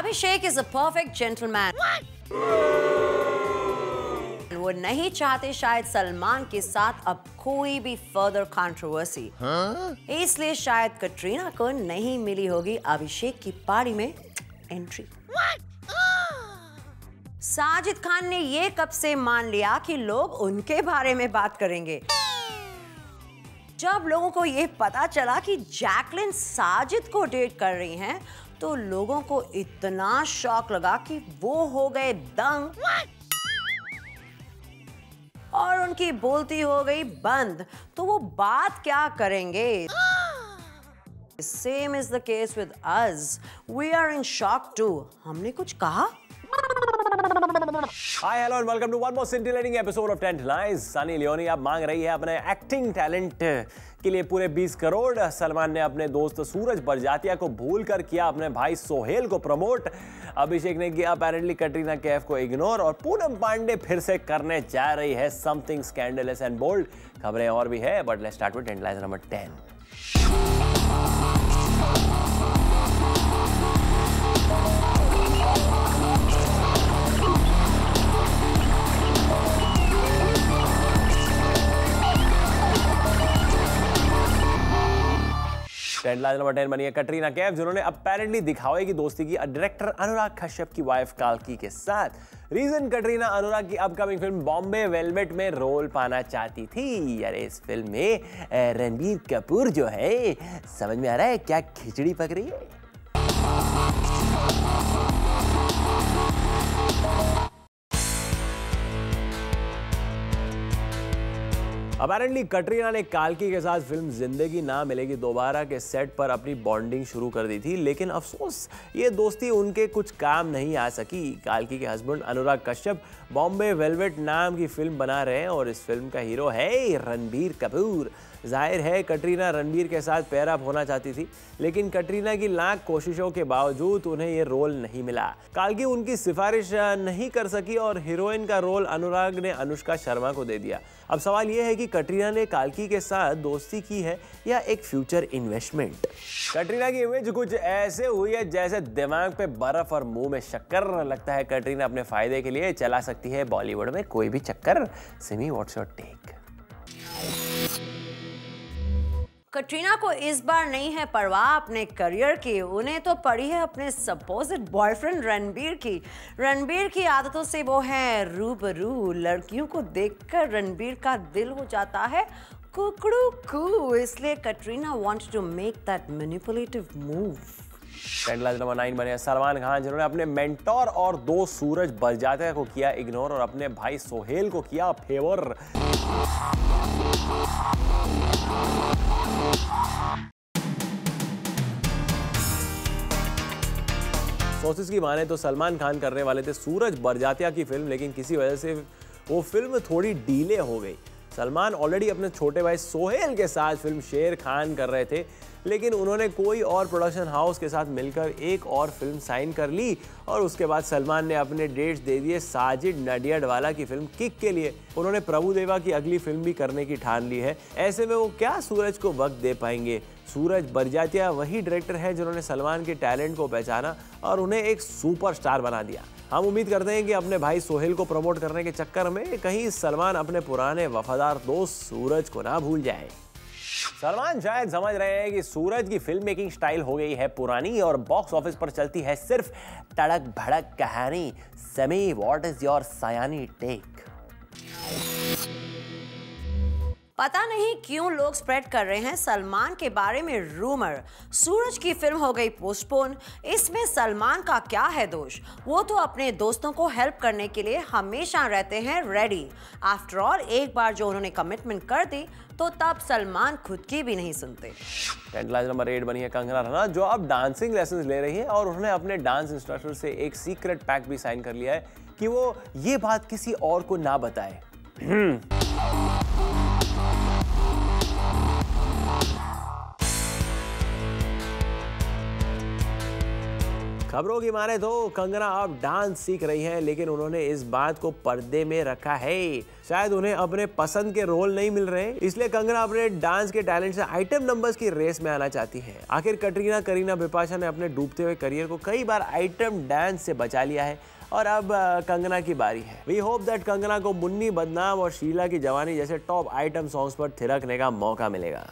Abhishek is a perfect gentleman. वो नहीं चाहते शायद सलमान के साथ अब कोई भी फर्दर कंट्रोवर्सी, इसलिए शायद कटरीना को नहीं मिली होगी अभिषेक की पारी में एंट्री। साजिद खान ने ये कब से मान लिया कि लोग उनके बारे में बात करेंगे। जब लोगों को ये पता चला कि जैकलिन साजिद को डेट कर रही हैं, तो लोगों को इतना शॉक लगा कि वो हो गए दंग और उनकी बोलती हो गई बंद। तो वो बात क्या करेंगे? Same is the case with us. We are in shock too. हमने कुछ कहा? Hi, hello and welcome to one more scintillating episode of Tent Lies. Sunny Leone अब मांग रही है अपने एक्टिंग टैलेंट के लिए पूरे 20 करोड़। सलमान ने अपने दोस्त सूरज बरजातिया को भूलकर किया अपने भाई सोहेल को प्रमोट। अभिषेक ने किया अपेरेंटली कटरीना कैफ को इग्नोर और पूनम पांडे फिर से करने जा रही है समथिंग स्कैंडलस एंड बोल्ड। खबरें और भी है, but let's start with tent लाइज नंबर 10। टेंट लाइज नंबर 10 बनी है कटरीना कैफ, जिन्होंने अपेरेंटली दिखावे की दोस्ती की डायरेक्टर अनुराग कश्यप की वाइफ काल्की के साथ। रीजन, कटरीना अनुराग की अपकमिंग फिल्म बॉम्बे वेलवेट में रोल पाना चाहती थी। अरे इस फिल्म में रणबीर कपूर जो है, समझ में आ रहा है क्या खिचड़ी पक रही है। अपेरेंटली कटरीना ने काल्की के साथ फिल्म जिंदगी ना मिलेगी दोबारा के सेट पर अपनी बॉन्डिंग शुरू कर दी थी, लेकिन अफसोस ये दोस्ती उनके कुछ काम नहीं आ सकी। काल्की के हस्बैंड अनुराग कश्यप बॉम्बे वेलवेट नाम की फिल्म बना रहे हैं और इस फिल्म का हीरो है रणबीर कपूर। जाहिर है कटरीना रणबीर के साथ पेयर अप होना चाहती थी, लेकिन कटरीना की लाख कोशिशों के बावजूद उन्हें ये रोल नहीं मिला। काल्की उनकी सिफारिश नहीं कर सकी और हीरोइन का रोल अनुराग ने अनुष्का शर्मा को दे दिया। अब सवाल यह है कि कटरीना ने काल्की के साथ दोस्ती की है या एक फ्यूचर इन्वेस्टमेंट। कटरीना की इमेज कुछ ऐसे हुई है जैसे दिमाग पे बर्फ और मुंह में शक्कर। लगता है कटरीना अपने फायदे के लिए चला सकती है बॉलीवुड में कोई भी चक्कर। Simi, what's your take? Katrina को इस बार नहीं है परवाह अपने करियर की, उन्हें तो पड़ी है अपने सपोज्ड बॉयफ्रेंड रणबीर की। रणबीर की आदतों से वो है रूबरू। लड़कियों को देखकर रणबीर का दिल हो जाता है कुकड़ू कू, इसलिए Katrina wants to make that manipulative move. टेंट लाइज नंबर 9 बने सलमान खान, जिन्होंने अपने मेंटोर और दोस्त सूरज बरजातिया को किया इग्नोर और अपने भाई सोहेल को किया फेवर। सोर्सेस की माने तो सलमान खान करने वाले थे सूरज बरजातिया की फिल्म, लेकिन किसी वजह से वो फिल्म थोड़ी डीले हो गई। सलमान ऑलरेडी अपने छोटे भाई सोहेल के साथ फिल्म शेर खान कर रहे थे, लेकिन उन्होंने कोई और प्रोडक्शन हाउस के साथ मिलकर एक और फिल्म साइन कर ली और उसके बाद सलमान ने अपने डेट्स दे दिए साजिद नडियाडवाला की फिल्म किक के लिए। उन्होंने प्रभुदेवा की अगली फिल्म भी करने की ठान ली है। ऐसे में वो क्या सूरज को वक्त दे पाएंगे? सूरज बरजातिया वही डायरेक्टर है जिन्होंने सलमान के टैलेंट को पहचाना और उन्हें एक सुपरस्टार बना दिया। हम उम्मीद करते हैं कि अपने भाई सोहेल को प्रमोट करने के चक्कर में कहीं सलमान अपने पुराने वफादार दोस्त सूरज को ना भूल जाए। सलमान शायद समझ रहे हैं कि सूरज की फिल्म मेकिंग स्टाइल हो गई है पुरानी और बॉक्स ऑफिस पर चलती है सिर्फ तड़क भड़क कहानी। समी, व्हाट इज योर सयानी टेक? पता नहीं क्यों लोग स्प्रेड कर रहे हैं सलमान के बारे में रूमर। सूरज की फिल्म हो गई पोस्टपोन, इसमें सलमान का क्या है दोष? वो तो अपने दोस्तों को हेल्प करने के लिए हमेशा रहते हैं रेडी। आफ्टर ऑल एक बार जो उन्होंने कमिटमेंट कर दी तो तब सलमान खुद की भी नहीं सुनते। टेंट लाइज नंबर 8 बनी है कंगना रनौत, जो अब डांसिंग लेसन्स ले रही है और उन्होंने अपने डांस इंस्ट्रक्टर से एक सीक्रेट पैक्ट भी साइन कर लिया है कि वो ये बात किसी और को ना बताए। खबरों की माने तो कंगना अब डांस सीख रही हैं, लेकिन उन्होंने इस बात को पर्दे में रखा है। शायद उन्हें अपने पसंद के रोल नहीं मिल रहे, इसलिए कंगना अपने डांस के टैलेंट से आइटम नंबर्स की रेस में आना चाहती है। आखिर कटरीना करीना बिपाशा ने अपने डूबते हुए करियर को कई बार आइटम डांस से बचा लिया है और अब कंगना की बारी है। वी होप दैट कंगना को मुन्नी बदनाम और शीला की जवानी जैसे टॉप आइटम सॉन्ग्स पर थिरकने का मौका मिलेगा।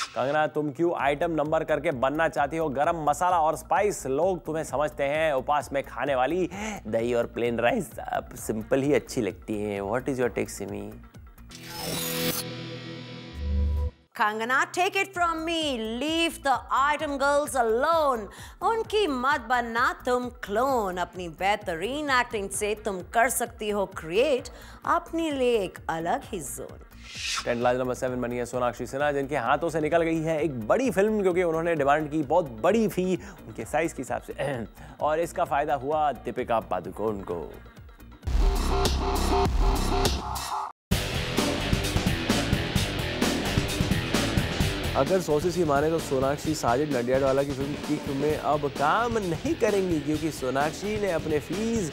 कंगना, तुम क्यों आइटम नंबर करके बनना चाहती हो गरम मसाला और स्पाइस? लोग तुम्हें समझते हैं उपवास में खाने वाली दही और प्लेन राइस। अब सिंपल ही अच्छी लगती है। What is your take Simi? Kangana, take it from me, leave the item girls alone. उनकी मत बनना तुम क्लोन। अपनी बेहतरीन एक्टिंग से तुम कर सकती हो क्रिएट अपने लिए एक अलग ही जोन। टेंट लाज नंबर 7 बनी है सोनाक्षी सिन्हा, जिनके हाथों से निकल गई है एक बड़ी फिल्म, क्योंकि उन्होंने डिमांड की बहुत बड़ी फी उनके साइज के हिसाब से, और इसका फायदा हुआ दीपिका पादुकोण को। अगर सोर्सेस की माने तो सोनाक्षी साजिद नडियाडवाला की फिल्म किक में अब काम नहीं करेंगी, क्योंकि सोनाक्षी ने अपने फीस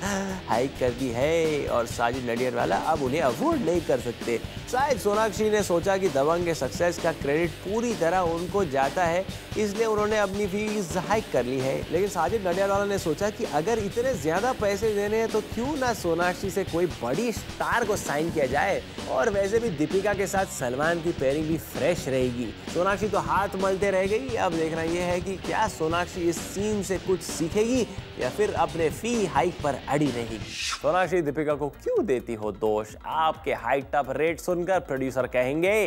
हाइक कर दी है और साजिद नडियाडवाला अब उन्हें अफोर्ड नहीं कर सकते। शायद सोनाक्षी ने सोचा कि दबंग के सक्सेस का क्रेडिट पूरी तरह उनको जाता है, इसलिए उन्होंने अपनी फीस हाइक कर ली है। लेकिन साजिद नडियाडवाला ने सोचा कि अगर इतने ज्यादा पैसे देने हैं तो क्यों ना सोनाक्षी से कोई बड़ी स्टार को साइन किया जाए, और वैसे भी दीपिका के साथ सलमान की पेयरिंग भी फ्रेश रहेगी। सोनाक्षी तो हाथ मलते रह गई। अब देखना यह है कि क्या सोनाक्षी इस सीन से कुछ सीखेगी या फिर अपने फी हाइक पर अड़ी रहेगी। सोनाक्षी दीपिका को क्यों देती हो दोष? आपके हाइक टॉप रेट सुनकर प्रोड्यूसर कहेंगे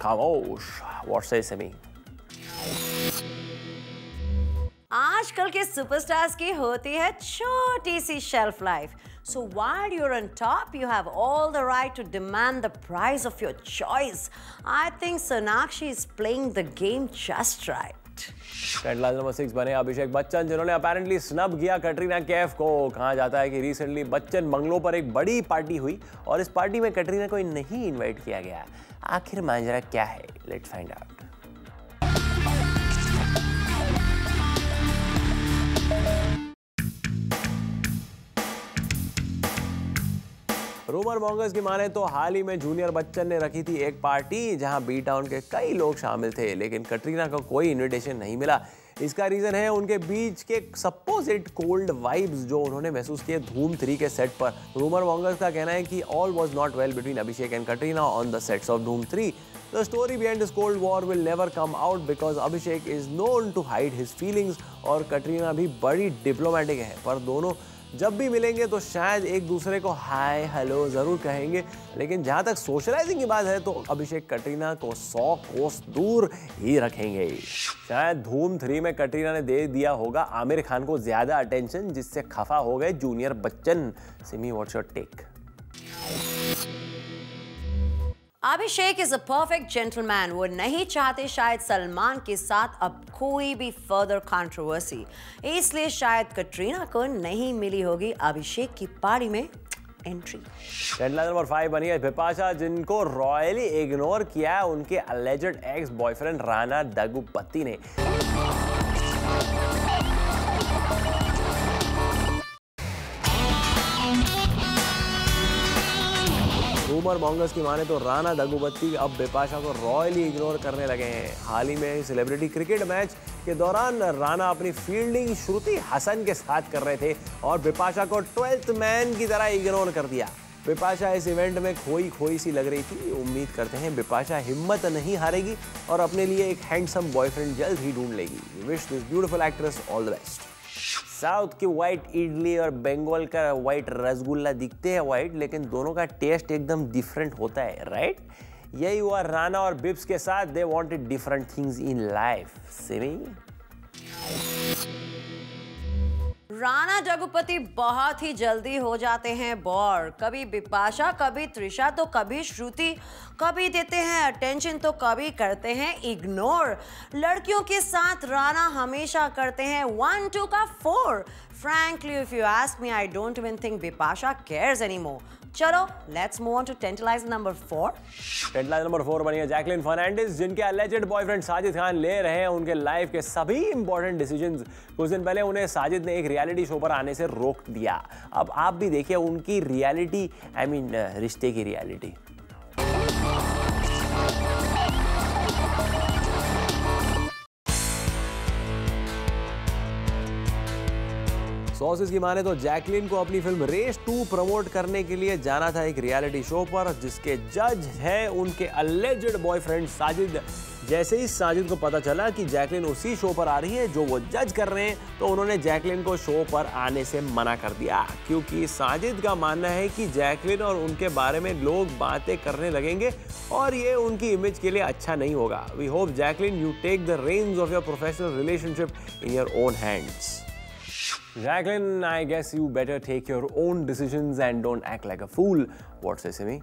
खामोश। व्हाट से सिमी? आजकल के सुपरस्टार्स की होती है छोटी सी shelf life, so while you're on top you have all the right to demand the price of your choice. I think Sonakshi is playing the game just right. Trend line number 6 बने अभिषेक बच्चन, जिन्होंने apparently snub किया कटरीना कैफ को। कहा जाता है कि recently Bachchan बंगलों पर एक बड़ी पार्टी हुई और इस पार्टी में कटरीना को नहीं इनवाइट किया गया। आखिर मांजरा क्या है? Let's find out. Rumour mongers की माने तो हाल ही में जूनियर बच्चन ने रखी थी एक पार्टी जहां बी टाउन के कई लोग शामिल थे, लेकिन कटरीना को कोई इनविटेशन नहीं मिला। इसका रीजन है उनके बीच के सपोजिट कोल्ड वाइब्स जो उन्होंने महसूस किए धूम 3 के सेट पर। रूमर मॉन्गर्स का कहना है कि all was not well between Abhishek and Katrina on the sets of धूम 3। The story behind this cold war will never come out because Abhishek is known to hide his feelings और कटरीना भी बड़ी diplomatic है, पर दोनों जब भी मिलेंगे तो शायद एक दूसरे को हाय हेलो जरूर कहेंगे। लेकिन जहां तक सोशलाइजिंग की बात है तो अभिषेक कटरीना को 100 कोस दूर ही रखेंगे। शायद धूम 3 में कटरीना ने दे दिया होगा आमिर खान को ज्यादा अटेंशन, जिससे खफा हो गए junior Bachchan. Simi, what's your take? Abhishek is a perfect gentleman. वो नहीं चाहते शायद सलमान के साथ अब कोई भी फर्दर कंट्रोवर्सी, इसलिए शायद कटरीना को नहीं मिली होगी अभिषेक की पार्टी में एंट्री। हेडलाइन नंबर 5 बनी है बिपाशा, जिनको रॉयली इग्नोर किया उनके अलेज्ड एक्स बॉयफ्रेंड राणा दग्गुपति ने। रूमर मॉन्गर्स की माने तो राणा दग्गुपति अब बिपाशा को रॉयली इग्नोर करने लगे हैं। हाल ही में सेलिब्रिटी क्रिकेट मैच के दौरान राणा अपनी फील्डिंग श्रुति हसन के साथ कर रहे थे और बिपाशा को 12th मैन की तरह इग्नोर कर दिया। बिपाशा इस इवेंट में खोई सी लग रही थी। उम्मीद करते हैं बिपाशा हिम्मत नहीं हारेगी और अपने लिए एक हैंडसम बॉयफ्रेंड जल्द ही ढूंढ लेगी। Wish this beautiful actress all the best. South की व्हाइट इडली और बंगाल का व्हाइट रसगुल्ला दिखते हैं व्हाइट, लेकिन दोनों का टेस्ट एकदम डिफरेंट होता है, राइट? यही हुआ राणा और बिप्स के साथ। They wanted different things in life. Simi? Rana Daggubati बहुत ही जल्दी हो जाते हैं बोर। कभी बिपाशा, कभी त्रिशा, तो कभी श्रुति। कभी देते हैं अटेंशन तो कभी करते हैं इग्नोर। लड़कियों के साथ राणा हमेशा करते हैं 1-2 का 4। Frankly, if you ask me, I don't even think Bipasha cares anymore. चलो let's move on to tantalizer number 4। Tantalizer number 4 बनी है जैकलिन फर्नांडिस, जिनके अलेजेड बॉयफ्रेंड साजिद खान ले रहे हैं उनके लाइफ के सभी इंपॉर्टेंट डिसीजंस। कुछ दिन पहले उन्हें साजिद ने एक रियलिटी शो पर आने से रोक दिया। अब आप भी देखिए उनकी रियलिटी, रिश्ते की रियलिटी। सोर्सेज की माने तो जैकलिन को अपनी फिल्म रेस 2 प्रमोट करने के लिए जाना था एक रियलिटी शो पर, जिसके जज हैं उनके अलेजेड बॉयफ्रेंड साजिद। जैसे ही साजिद को पता चला कि जैकलिन उसी शो पर आ रही है जो वो जज कर रहे हैं, तो उन्होंने जैकलिन को शो पर आने से मना कर दिया, क्योंकि साजिद का मानना है कि जैकलिन और उनके बारे में लोग बातें करने लगेंगे और ये उनकी इमेज के लिए अच्छा नहीं होगा। We hope Jacqueline you take the reins of your professional relationship in your own hands. Jacqueline, I guess you better take your own decisions and don't act like a fool. What say, Simi?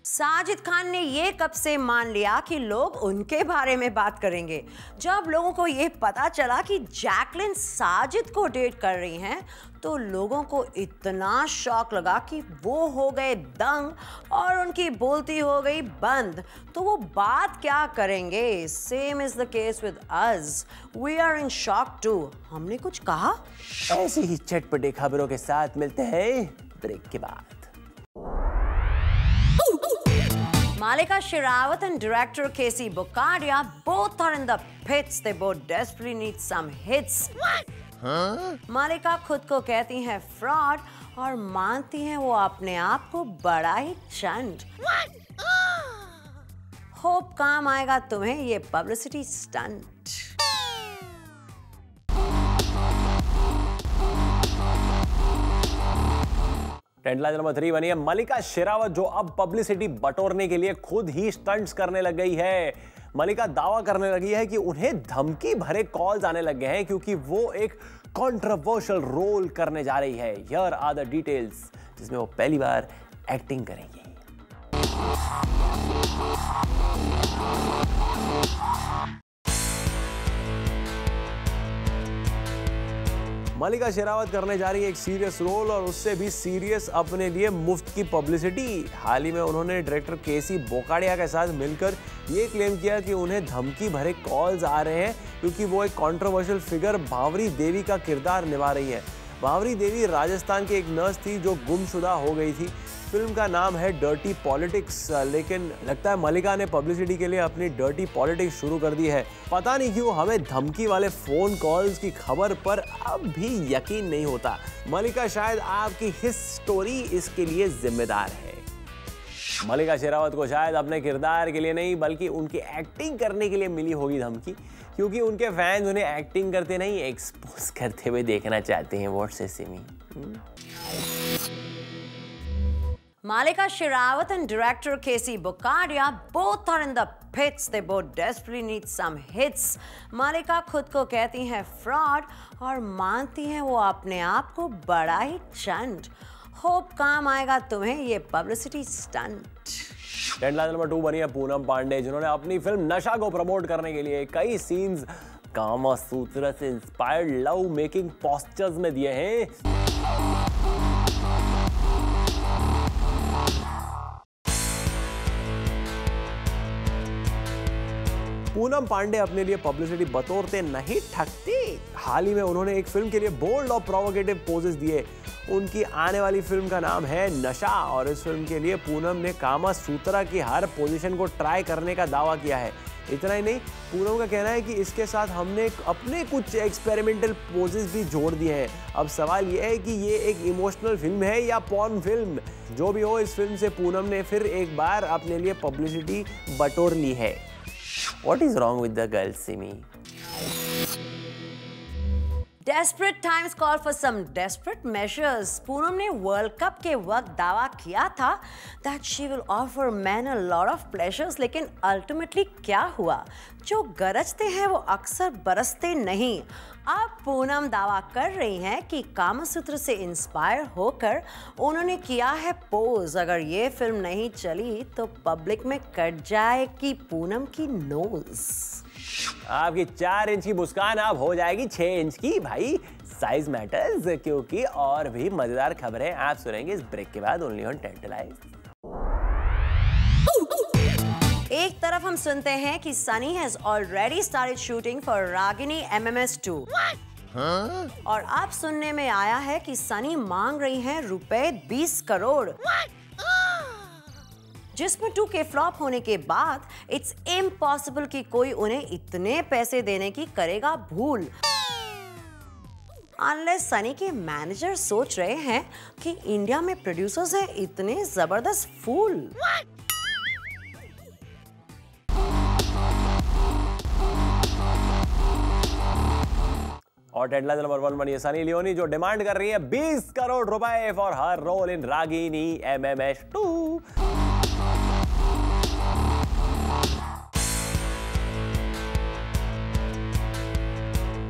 Sajid Khan ने ये कब से मान लिया कि लोग उनके बारे में बात करेंगे। जब लोगों को ये पता चला कि जैकलिन साजिद को डेट कर रही हैं, तो लोगों को इतना शॉक लगा कि वो हो गए दंग और उनकी बोलती हो गई बंद। तो वो बात क्या करेंगे? Same is the case with us, we are in shock too. हमने कुछ कहा? ऐसी ही चटपटी खबरों के साथ मिलते हैं ब्रेक के बाद। Malika Sherawat and director Casey Bukaria both are in the pits. They both desperately need some hits. What? Huh? Malika खुद को कहती हैं फ्रॉड और मानती हैं वो अपने आप को बड़ा ही चंड। What? होप काम आएगा तुम्हें ये पब्लिसिटी स्टंट। टेंटलाइजर नंबर 3 बनी है मलिका शेरावत, जो अब पब्लिसिटी बटोरने के लिए खुद ही स्टंट्स करने लग गई है। मलिका दावा करने लगी है कि उन्हें धमकी भरे कॉल्स आने लग गए हैं क्योंकि वो एक कंट्रोवर्शियल रोल करने जा रही है। हियर आर द डिटेल्स, जिसमें वो पहली बार एक्टिंग करेंगी। मलिका शेरावत करने जा रही है एक सीरियस रोल और उससे भी सीरियस अपने लिए मुफ्त की पब्लिसिटी। हाल ही में उन्होंने डायरेक्टर केसी बोकाडिया के साथ मिलकर ये क्लेम किया कि उन्हें धमकी भरे कॉल्स आ रहे हैं क्योंकि वो एक कंट्रोवर्शियल फिगर भावरी देवी का किरदार निभा रही है। भावरी देवी राजस्थान की एक नर्स थी जो गुमशुदा हो गई थी। फिल्म का नाम है डर्टी पॉलिटिक्स, लेकिन लगता है मलिका ने पब्लिसिटी के लिए अपनी डर्टी पॉलिटिक्स शुरू कर दी है। पता नहीं क्यों हमें धमकी वाले फोन कॉल्स की खबर पर अब भी यकीन नहीं होता। मलिका शायद आपकी हिस स्टोरी इसके लिए जिम्मेदार है। मलिका शेरावत को शायद अपने किरदार के लिए नहीं बल्कि उनकी एक्टिंग करने के लिए मिली होगी धमकी, क्योंकि उनके फैंस उन्हें एक्टिंग करते नहीं एक्सपोज करते हुए देखना चाहते हैं। व्हाट्स से Simi? Malika Sherawat and director Casey Bukaria both are in the pits. They both desperately need some hits. Malika खुद को कहती हैं फ्रॉड और मानती हैं वो अपने आप को बड़ा ही चंड। होप काम आएगा तुम्हें ये पब्लिसिटी स्टंट। टेंटलाइजर नंबर 2 बनी है पूनम पांडे, जिन्होंने अपनी फिल्म नशा को प्रमोट करने के लिए कई सीन्स कामा सूत्र से इंस्पायर्ड लव मेकिंग पोस्टर्स में दिए हैं। पूनम पांडे अपने लिए पब्लिसिटी बटोरते नहीं थकती। हाल ही में उन्होंने एक फिल्म के लिए बोल्ड और प्रोवोकेटिव पोजेस दिए। उनकी आने वाली फिल्म का नाम है नशा और इस फिल्म के लिए पूनम ने कामा सूत्रा की हर पोजीशन को ट्राई करने का दावा किया है। इतना ही नहीं, पूनम का कहना है कि इसके साथ हमने अपने कुछ एक्सपेरिमेंटल पोजेस भी जोड़ दिए हैं। अब सवाल यह है कि ये एक इमोशनल फिल्म है या पॉर्न फिल्म। जो भी हो, इस फिल्म से पूनम ने फिर एक बार अपने लिए पब्लिसिटी बटोर ली है। What is wrong with the girl, Simi? Desperate times call for some desperate measures. Poonam ने वर्ल्ड कप के वक्त दावा किया था that she will offer men a lot of pleasures, लेकिन ultimately क्या हुआ? जो गरजते हैं वो अक्सर बरसते नहीं। अब पूनम दावा कर रही हैं कि कामसूत्र से इंस्पायर होकर उन्होंने किया है पोज। अगर ये फिल्म नहीं चली तो पब्लिक में कट जाएगी पूनम की नोज। आपकी 4 इंच की मुस्कान अब हो जाएगी 6 इंच की। भाई साइज मैटर्स, क्योंकि और भी मजेदार खबरें आप सुनेंगे इस ब्रेक के बाद ओनली ऑन टेंटलाइज। एक तरफ हम सुनते हैं कि Sunny has already started shooting for Ragini MMS 2 और अब सुनने में आया है कि सनी मांग रही हैं रुपए 20 करोड़, जिसमें 2 के फ्लॉप होने के बाद इट्स इम्पॉसिबल कि कोई उन्हें इतने पैसे देने की करेगा भूल, अनलेस सनी के मैनेजर सोच रहे हैं कि इंडिया में प्रोड्यूसर्स हैं इतने जबरदस्त फूल। और टेंटलाइज नंबर 1 बनी सनी लियोनी, जो डिमांड कर रही है 20 करोड़ रुपए for her role in Ragini MMS 2।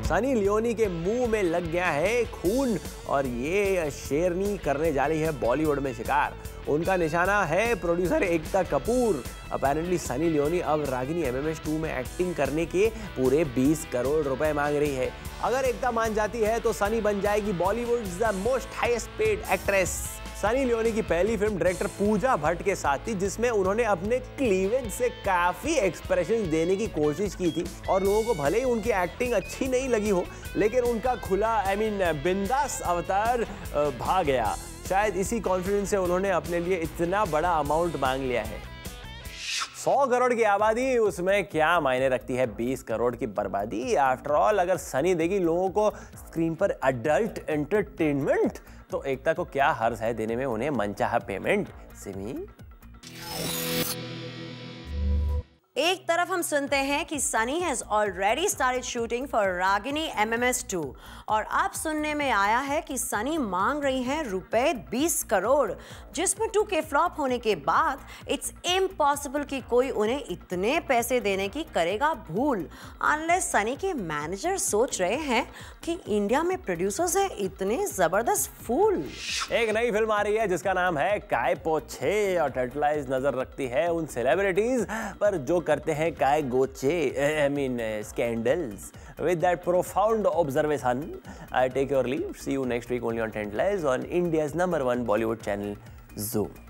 Sunny Leone के मुंह में लग गया है खून और ये शेरनी करने जा रही है बॉलीवुड में शिकार। उनका निशाना है producer Ekta Kapoor. Apparently Sunny Leone अब रागिनी MMS 2 में एक्टिंग करने के पूरे 20 करोड़ रुपए मांग रही है। अगर एकता मान जाती है तो सनी बन जाएगी Bollywoods the most highest paid actress. Sunny Leone की पहली फिल्म डायरेक्टर पूजा भट्ट के साथ थी, जिसमें उन्होंने अपने क्लीवेज से काफी एक्सप्रेशन देने की कोशिश की थी और लोगों को भले ही उनकी एक्टिंग अच्छी नहीं लगी हो, लेकिन उनका खुला बिंदास अवतार भा गया। शायद इसी कॉन्फिडेंस से उन्होंने अपने लिए इतना बड़ा अमाउंट मांग लिया है। 100 करोड़ की आबादी, उसमें क्या मायने रखती है 20 करोड़ की बर्बादी। आफ्टर ऑल अगर सनी देगी लोगों को स्क्रीन पर अडल्ट एंटरटेनमेंट, तो एकता को क्या हर्ज है देने में उन्हें मनचाहा पेमेंट। सिमी, एक तरफ हम सुनते हैं कि Sunny has already started shooting for Ragini MMS 2 और अब सुनने में आया है कि सनी मांग रही हैं रुपए 20 करोड़, जिसमें 2 के फ्लॉप होने के बाद इट्स इम्पॉसिबल कि कोई उन्हें इतने पैसे देने की करेगा भूल, अनलेस सनी के मैनेजर सोच रहे हैं कि इंडिया में प्रोड्यूसर्स हैं इतने जबरदस्त फूल। एक नई फिल्म आ रही है जिसका नाम है काय पो 6 और टेंटलाइज नजर रखती है उन सेलिब्रिटीज पर जो करते हैं काय गोचे, scandals. With that profound observation, I take your leave. See you next week only on Tent Lives on India's #1 Bollywood channel, Zoom.